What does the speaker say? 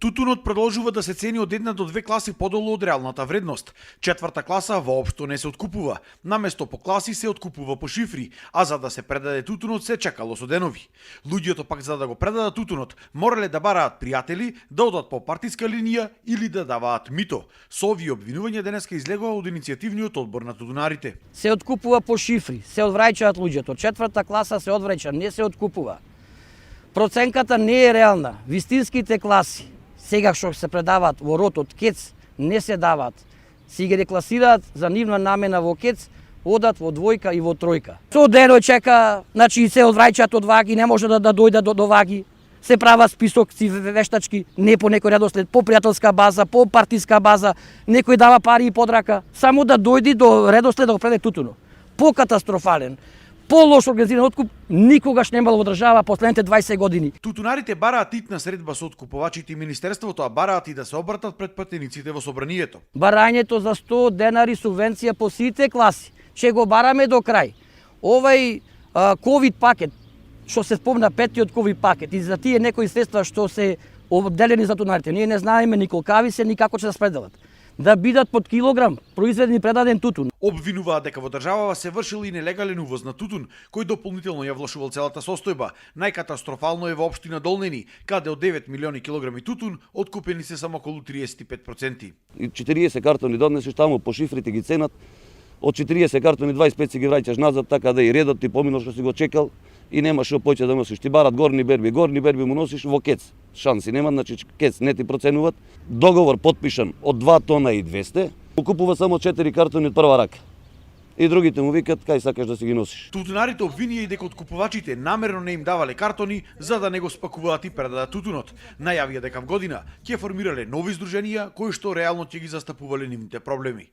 Тутунот продолжува да се цени од 1 до 2 класи подолу од реалната вредност. Четврта класа воопшто не се откупува. Наместо по класи се откупува по шифри, а за да се предаде тутунот се чекало со денови. Луѓето пак за да го предадат тутунот морале да бараат пријатели, да одат по партиска линија или да даваат мито. Со овие обвинувања денеска излегува од иницијативниот одбор на тутунарите. Се откупува по шифри, се одвраќаат луѓето. Четврта класа се одвраќа, не се откупува. Проценката не е реална. Вистинските класи сега што се предаваат во род од КЕЦ, не се даваат. Си ги рекласираат за нивна намена во КЕЦ, одат во двојка и во тројка. Со деној чека, значи се одвраќаат од ваги, не може да дојдат до ваги. Се прават списокци вештачки, не по некој редослед, по пријателска база, по партиска база, некој дава пари и подрака, само да дојди до редослед да го предаде тутуно. По-катастрофален, по-лош организиран откуп никогаш немало во држава последните 20 години. Тутунарите бараат итна средба со откупувачите и министерството, а бараат и да се обратат пред пратениците во собранието. Барањето за 100 денари субвенција по сите класи, че го бараме до крај. Овај ковид пакет, што се спомна петиот ковид пакет, и за тие некои средства што се одделени за тутунарите, ние не знаеме ни колкави се, ни како ќе се распределат. Да бидат под килограм произведен и предаден тутун. Обвинуваат дека во државава се вршил и нелегален увоз на тутун, кој дополнително ја влошувал целата состојба. Најкатастрофално е во општина Долнени, каде од 9 милиони килограми тутун откупени се само околу 35%. И 40 картони донесеш таму по шифрите ги ценат. Од 40 картони 25 си ги враќаш назад, така да и редот ти поминал што си го чекал и немаш што поќе да носиш. Ти барат горни берби му носиш во КЕЦ. Шанси нема, значи КЕЦ не ти проценуват. Договор подпишан од 2 тона и 200, купува само 4 картони од прва рака. И другите му викат кај сакаш да си ги носиш. Тутунарите обвинија и дека откупувачите намерно не им давале картони за да не го спакуваат и предадат тутунот. Најавија дека в година ќе формирале нови здруженија кои што реално ќе ги застапувале нивните проблеми.